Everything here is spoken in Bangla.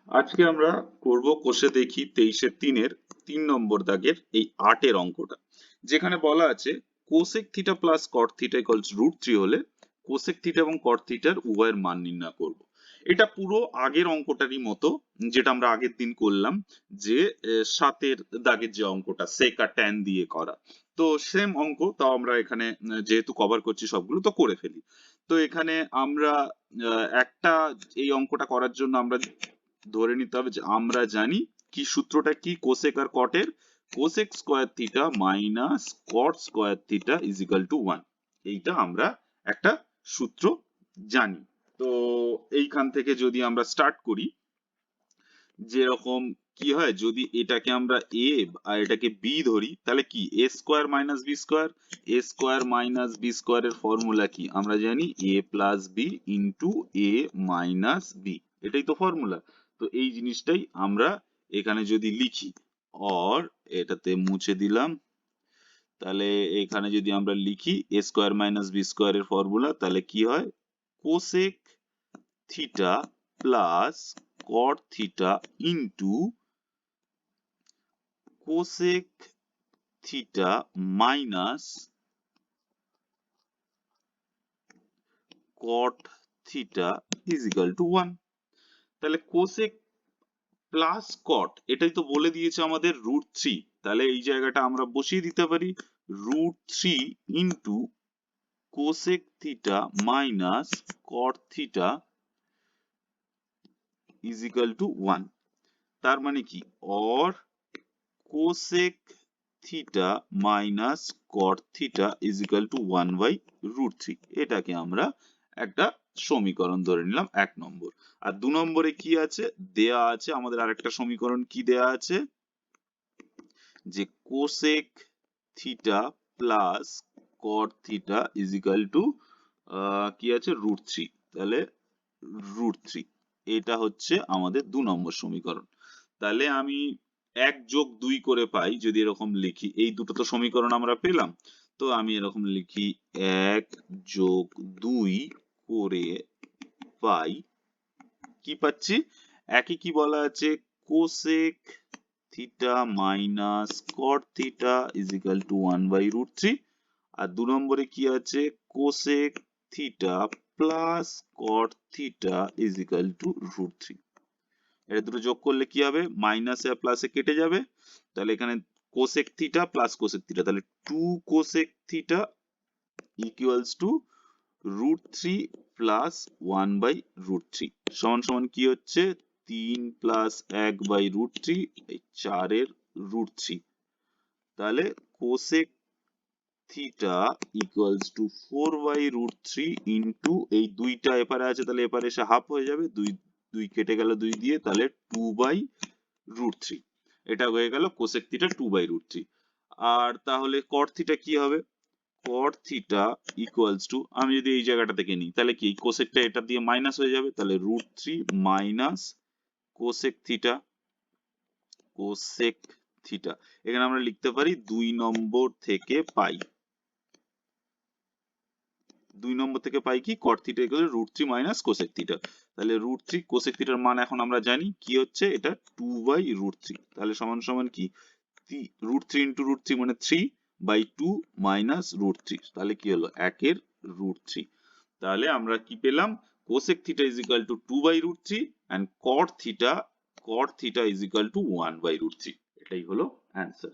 আজকে আমরা করব কোষে দেখি 23-3 3 নম্বর দাগের এই 8 অঙ্কটা, যেখানে বলা আছে cosec theta plus cot theta equals √3 হলে কোসেক থিটা এবং কট থিটার উভয়ের মান নির্ণয় করব। এটা পুরো আগের অঙ্কটারই মতো, যেটা আমরা আগের দিন করলাম, যে 7 দাগের যে অঙ্কটা সেকা ট্যান দিয়ে করা। তো সেম অঙ্ক, তাও আমরা এখানে যেহেতু কভার করছি সবগুলো, তো করে ফেলি। তো এখানে আমরা একটা এই অঙ্কটা করার জন্য আমরা ধরে নিতে হবে যে আমরা জানি কি সূত্রটা কি কোসেক আর কটের, cosec square theta minus cot square theta is equal to 1। এইটা আমরা একটা সূত্র জানি। তো এইখান থেকে যদি আমরা স্টার্ট করি, যেরকম কি হয়, যদি এটাকে আমরা এ আর এটাকে বি ধরি, তাহলে কি এ স্কয়ার মাইনাস বি স্কয়ার, এ স্কয়ার মাইনাস বি স্কয়ার এর ফর্মুলা কি আমরা জানি, এ প্লাস বি ইন্টু এ মাইনাস বি, এটাই তো ফর্মুলা। তো এই জিনিসটাই আমরা এখানে যদি লিখি, অর এটাতে মুছে দিলাম, তাহলে এখানে যদি আমরা লিখি এ স্কয়ার মাইনাস বি স্কয়ার এর ফর্মুলা, তাহলে কি হয়, cosec theta plus cot theta into cosec theta minus caught theta is equal to 1। তাহলে কোসেক প্লাস কট, এটাই তো বলে দিয়েছে আমাদের √3, তাহলে এই জায়গাটা আমরা বসিয়ে দিতে পারি √3 into cosec theta minus caught theta is equal to 1। তার মানে কি, or cosec theta minus caught theta is equal to 1/√3। এটাকে আমরা একটা সমীকরণ ধরে নিলাম 1 নম্বর। আর 2 নম্বরে কি আছে দেয়া আছে, আমাদের আরেকটা সমীকরণ কি দেয়া আছে, যে cosec theta plus cot theta is equal two কি আছে √3, তাহলে √3, এটা হচ্ছে আমাদের 2 নম্বর সমীকরণ। তাহলে আমি 1+2 করে পাই, যদি এরকম লিখি, এই দুটো তো সমীকরণ আমরা পেলাম, তো আমি এরকম লিখি 1+2 করে পাই, কি পাচ্ছি, একই কি বলা আছে, cosec theta minus caught theta is equal to 1/√3। আর 2 নম্বরে কি আছে, cosec theta plus cot theta is equal two √3। এটা দুটো যোগ করলে কি হবে, মাইনাসে আর প্লাসে কেটে যাবে, তাহলে এখানে cosec theta plus cosec theta, তাহলে 2 cosec theta equals to √3 plus 1/√3 সমান সমান কি হচ্ছে, 3 প্লাস 1/√3, এই 4 এর √3। তাহলে cosec theta equals to 4/√3 into এই দুইটা এপারে আছে, তাহলে এপারে এসে হাফ হয়ে যাবে, 2 কেটে গেল 2 দিয়ে, তাহলে 2/√3। এটা হয়ে গেল কোসেক থিটা 2/√3। আর তাহলে কট থিটা কি হবে, কট থিটা ইকুয়ালস টু, আমি যদি এই জায়গাটা থেকে নিই, তাহলে কি কোসেকটা এটা দিয়ে মাইনাস হয়ে যাবে, তাহলে √3 minus cosec theta, cosec theta এখানে আমরা লিখতে পারি 2 নম্বর থেকে পাই, 2 নম্বর থেকে পাই কি, কট theta equal √3 minus cosec theta. তাহলে √3 কোসেক থিটার মান এখন আমরা জানি কি হচ্ছে, এটা 2/√3, তাহলে সমান সমান কি, √3 ইন্টু √3 মানে 3/2 মাইনাস √3, তাহলে কি হলো 1 এর √3। তাহলে আমরা কি পেলাম, cosec theta is equal to 2/√3 and cot theta is equal to 1/√3। এটাই হলো অ্যান্সার।